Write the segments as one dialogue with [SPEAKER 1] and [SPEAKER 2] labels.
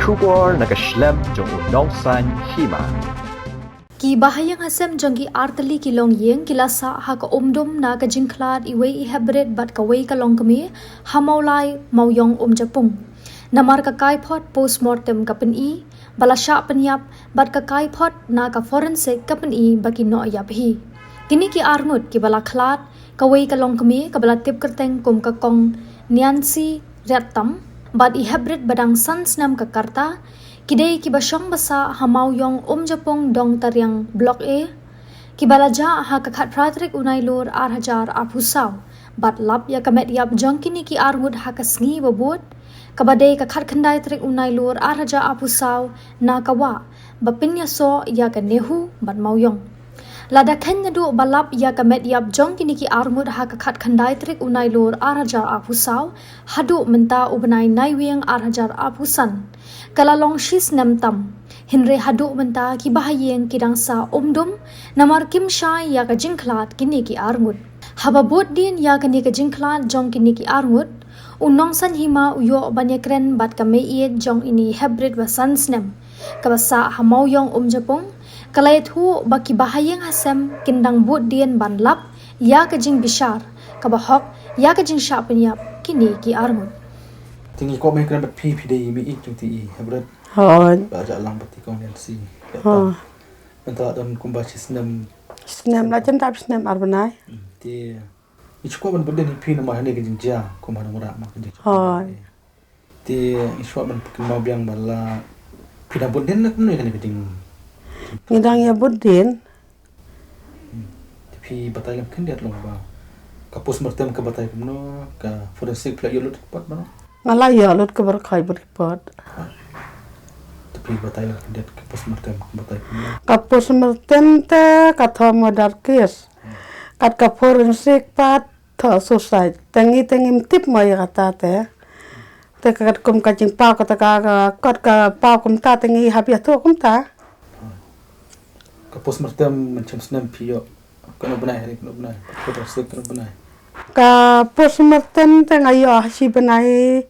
[SPEAKER 1] Shubor nakaslem jong unong san hima.
[SPEAKER 2] Ki bahayang hasem janggi artali ki long yeng kilasa ha ka omdom na ka jingklad iwe I hybrid bat ka wei ka long kami hamaulai mauyong japung namar ka kaipot postmortem ka pen I balasya penyap bat ka kaipot na ka forensic ka pen I baki no yap hi kini ki arngut ki bala khlad ka wei ka long kami ka bala tip kerteng kum ka kong Nancy Retam bat I hybrid badang sans nam ka karta Kidai kibasyong basa hamauyong japong dong taryang blok A kibalaja ha kakat pratrik unai lor arhajar aphusaw bat lap ya kamet yap jong kini ki armud ha kasngi babut kabadai kakat khandai trik unai lor arhaja aphusaw na kawa bapinya so ya ka nehu bat mauyong lada kenya du balap ya kamet yap jong kini ki armud ha kakat khandai trik unai lor arhajar aphusaw hadu menta ubenai naiwing arhajar aphusan kalalong shis namtam hinre hadu menta ki bahayeng kidang sa omdum namar kim shai ya ka jingklat kini ki armud hababot din ya ka ni ka jingklat jong kini ki armud unong san hima uyo banyakren bat ka meiet jong ini hybrid wa sansnem kabasa hamauyong japong kalayat hu baki bahayeng hasem kindang bot din ban lap ya ka jing bishar kabahok ya ka jing sha penyap kini ki armud
[SPEAKER 3] Tinggi kau main kena berpi pidai mi itu ti hebrat.
[SPEAKER 4] Hoi.
[SPEAKER 3] Baca lang berti kau Nancy.
[SPEAKER 4] Oh.
[SPEAKER 3] Entah don kumbashi senam.
[SPEAKER 4] Senam lah jam tak senam arbanai.
[SPEAKER 3] Ti. Ichu kau ban benda ni pi nama hani kejeng jia kau mana murah mak kejeng.
[SPEAKER 4] Hoi.
[SPEAKER 3] Ti ichu ban mau biang bala pina benda nak mana kan kejeng.
[SPEAKER 4] Ngidang ya budin.
[SPEAKER 3] Ti pi batai lam kendiat long ba. Kapus mertem ke batai kumno ka forensik pula yolut pat mana.
[SPEAKER 4] Ngalah ya lut ke berkai beripot.
[SPEAKER 3] Tapi batai lam kendiat kapus mertem ke batai kumno.
[SPEAKER 4] Kapus mertem te kata modar kes. Kat ka forensik pat tho susai. Tengi tip mai kata te. Te kat kum kacing pau kata ka kat ka pau kum ta tengi habis tu kum ta.
[SPEAKER 3] Kapus mertem macam senam pio. Kena benai hari kena benai. Forensik kena benai.
[SPEAKER 4] Ka pos mertem te ngayo si benai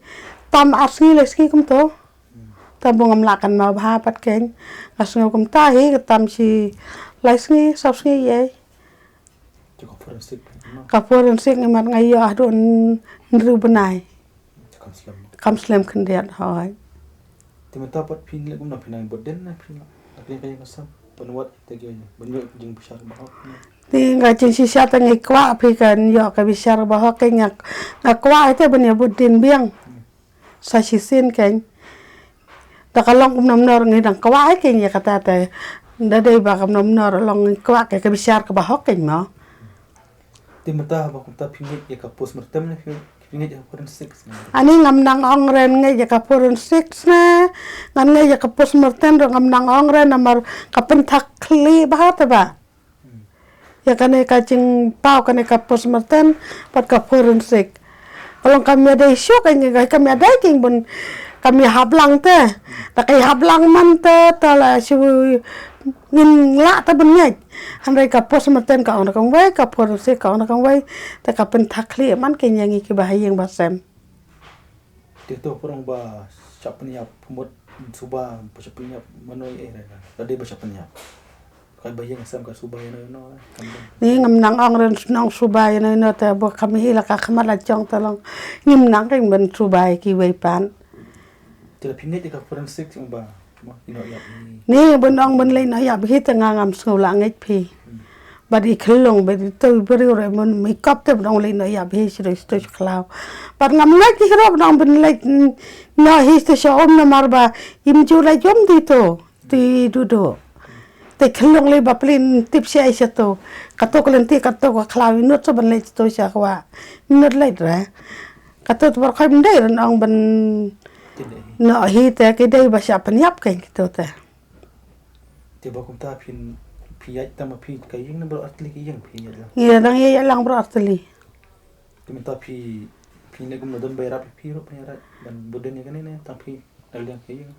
[SPEAKER 4] tam asngi leski kum to tabung amlakan ma bha pat ken asngo kum ta hi tam si leski sapsngi ye
[SPEAKER 3] Cukup forensik.
[SPEAKER 4] ka forensik ngimat ngayo adon nru benai
[SPEAKER 3] Cakap selam.
[SPEAKER 4] kam slem kendiat hoi
[SPEAKER 3] Timata pat pin le gumna pinang boden na pin. Tapi kaya ngasam penuat tegi banyak jing besar bahok.
[SPEAKER 4] ti ngajin si sia tangi kwa pi kan yo ka bisar bahwa ken ngakwa ite benya budin biang sa sisin ken ta kalong kum nam nor ngidang kwa ken ya kata te ndade ba kam nam nor long kwa ke bisar ka bahwa ken mo
[SPEAKER 3] Timata ba kumta pingit ya kapus mertem na pingit ya forensik.
[SPEAKER 4] ani ngamnang ongren nge ya ka forensik na ngan nge ya ka pos merten ro ngamnang ongren namar ka pentak kli ba ta ba ya kane kacing pau kane ka pos merten pat ka forensik kalau kami ada isu kan kami ada king bun kami hablang te tak kay hablang man te tala si ngin la ta bun ngai handai ka pos merten ka ona kang wai ka forensik ka ona kang wai ta ka pentak kli man ken yang ki bahayeng basem
[SPEAKER 3] Tito porong ba sapnya pemut suba sapnya manoi era. Tadi ba sapnya. Kai bayang sam ka suba no.
[SPEAKER 4] ni ngamnang ongren nong subay no ta bo kami hila ka khamala chong talong ngimnang ken ben subay ki wai pan
[SPEAKER 3] Tila pingit ya forensik ba. Ino ya.
[SPEAKER 4] ni benong ben le na ya bi ta ngam sula ngai phi badi khlong badi to bari re mon mi kap te benong le na ya bi si sto khlaw par ngam ngai ki ro benong ben le na hi sto sho om na marba im ju la jom di to ti du do te khlong le baplin tip si ai to katok len ti katok khlaw nut so ben le to sha kwa nut le ra katok bar khai ben dai ron ben no hi te ke dai ba sha pen yap ken to te
[SPEAKER 3] Tiba kumta pin piyat tama pi kaying na bro atli kaying piyat lang.
[SPEAKER 4] ya dang ye lang bro artli
[SPEAKER 3] Timata pi ne gumna don bayra pi ro bayra dan boden ya kanina tapi aliang kaying.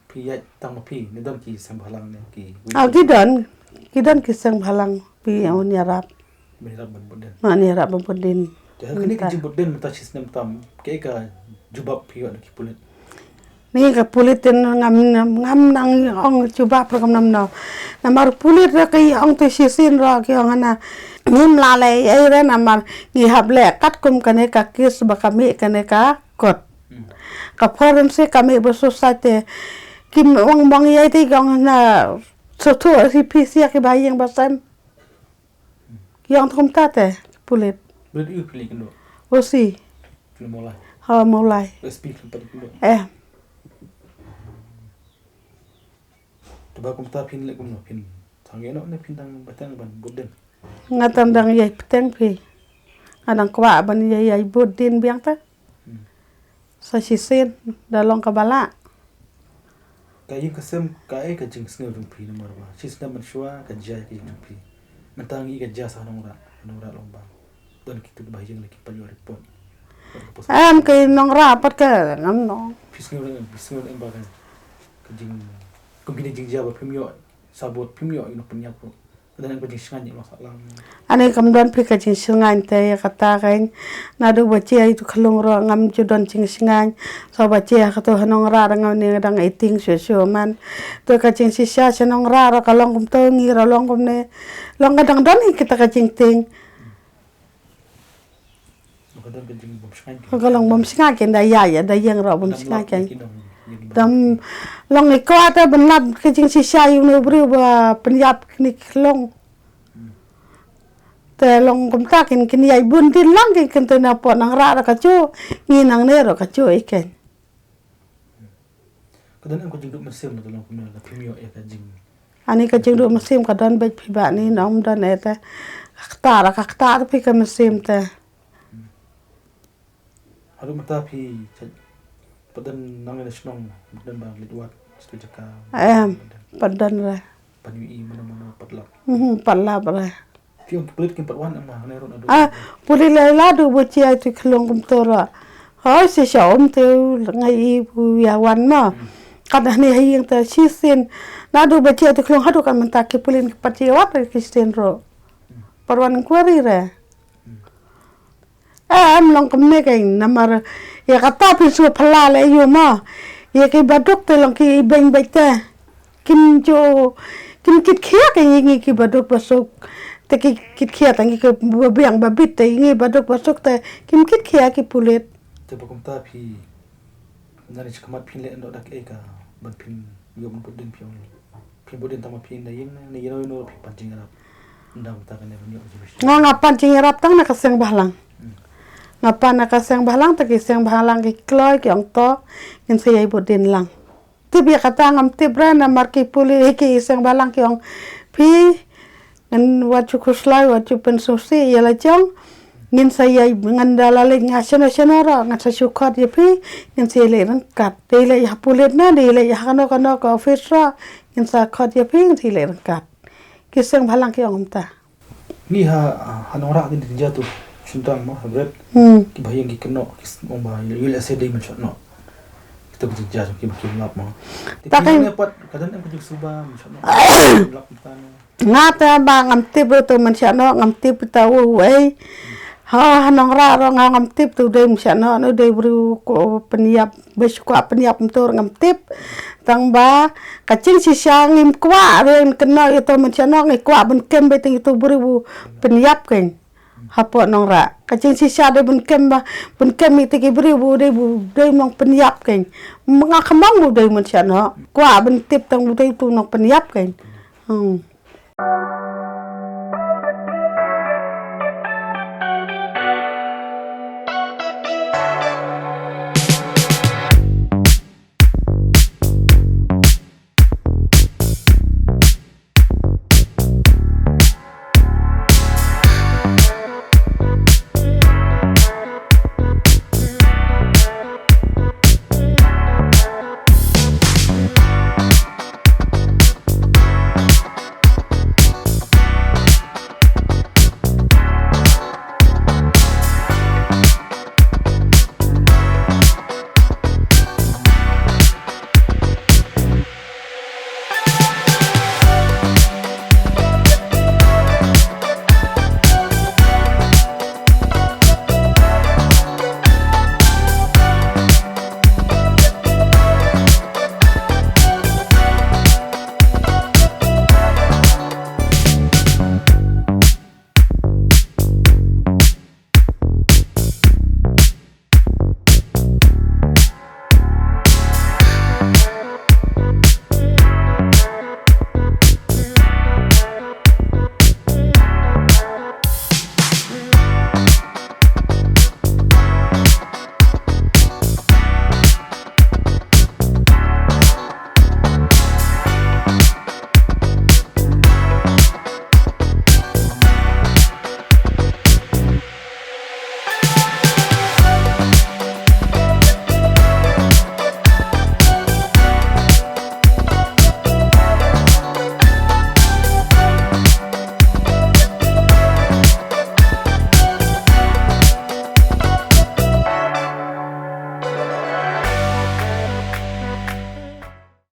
[SPEAKER 3] Piyat tama pi ne don ki sambhalang ne ki.
[SPEAKER 4] kidan kisang halang pi on yarap
[SPEAKER 3] Bayra ban boden.
[SPEAKER 4] man yarap bodin
[SPEAKER 3] Jadi kini kecil boden mata sistem tam kayak ka jubab pio nak pulit.
[SPEAKER 4] Ni ka pulit ngam nang ong coba program nam namar pulit ra kai ong tu sisin ra ki ong ana nim la le ai ra namar ngi hab le kat kum kane ka kis ba kami kane ka kot ka forum se kami ba society kim ong bang ye ti ong na so tu si pisia ki ba yang ba sam ki ong thum ta te pulit
[SPEAKER 3] Pulit u pilih kendo.
[SPEAKER 4] osi
[SPEAKER 3] Film mulai.
[SPEAKER 4] ha mulai
[SPEAKER 3] Speak tempat kendo. Coba kum ta pin le kum no pin. Sange no ne pin tang batang ban budden.
[SPEAKER 4] ngatan dang yai peteng pi adang kwa ban yai budin biang ta sa sisin dalong kabala
[SPEAKER 3] Kayin kasem kai ka jing sneu dum pi nomor ba. Sis na man shwa ka jai ki dum pi. Mentangi ka jasa nongra lomba. Dan kita bahayang lagi paling repot.
[SPEAKER 4] am ke nong rapat ka ngam nong
[SPEAKER 3] Pisneu en ba kan. Ka jing kung jing jaba pimyo sabot pimyo ino penyap ko. Dan ka jing sngani masalah.
[SPEAKER 4] ane kam don pi ka jing singan te kata kain na do bace ai tu khlong ro ngam ju don jing singan so bace ka to hanong ra ngam ne dang eating so man to ka jing si sha nong ra ka long kum to ngi ra long kum ne long ka dang don kita ka jing ting
[SPEAKER 3] Kadang ka jing bom sngani.
[SPEAKER 4] ka long bom singa ken da ya da yang ro bom singa ken dam long ni ko ata ben lab ke jing si sha yu no bru ba penyap ni long te long kum ta kin yai bun tin lang kin te na po nang ra ka chu ngi nang ne ro ka chu iken
[SPEAKER 3] Kadang ka jing duk mesim na tolong kumna na pimyo ya ka jing.
[SPEAKER 4] ani ka jing do mesim ka don be phi ba ni nom don eta ka ta pi ka mesim te
[SPEAKER 3] Haru mata pi padan nang na snong dan ba lidwat spejaka.
[SPEAKER 4] padan ra
[SPEAKER 3] Panui mana patlak.
[SPEAKER 4] palla ra
[SPEAKER 3] Pion pulit kin patwan ama ne ron adu.
[SPEAKER 4] puli la do bo chi ai tu khlong kum to ra ha se shaom te ngai bu ya wan ma kada ni hai yang ta chi sin na do bo chi ai tu khlong ha do kan man ta ke pulin ki pati wat ki sin ro parwan kwari ra am long kum ne kai namar ya kata pi su phala le yu ma ya ke badok te long ki beng bai te kim kit khia ke ngi ki badok pasuk te ki kit khia tangi ke biang babit te ngi badok pasuk te kim kit khia ki pulit
[SPEAKER 3] Coba kum ta pi nani chkamat pin le ndo dak ka ban pin yo mun budin pion. Pin budin tama pin na yin na yino no pi pancing arap. Ndang ta kan ne bunyo jibish.
[SPEAKER 4] ngapan cing rap tang na kaseng bahlang ngapan na kaseng bahlang te ki seng bahlang ki kloi ki ong to kin se ai bodin lang ti bi kata ngam ti brana mar ki puli ki seng bahlang ki ong pi ngan wachu kuslai wachu pen sosi ya la chong ngin saya ngandala le ngasana ra ngasa sukhat ye pi ngin se le ran kat te le ya pulet na de le ya kano ka office ra ngin sa khat ye pi ngin se le ran kat ki seng bahlang ki ong ta
[SPEAKER 3] Ni hanora din jatuh. Suntang mo habret. Ki bahayang ki keno ki omba yul ase dai man shot no. Kita ku jatuh ki bakim lap mo.
[SPEAKER 4] Takai-
[SPEAKER 3] Tapi dapat kadang aku juga suba man shot no. Lap tano.
[SPEAKER 4] ngata ba ngam tip to man sha no ngam tip ta wo ai ha nong ra ro ngam tip tu de sha no no de bru ko peniap bes ko peniap tor ngam tip tang ba ka chin si sha ngim kwa ren kena itu man sha no ngi kwa ben kem be ting tu bru peniap ken hapo nong ra ka chin si sha de ben kem mi te ki bru de nong peniap ken mga khamang bu de man sha no kwa ben tip tang bu de tu nong peniap ken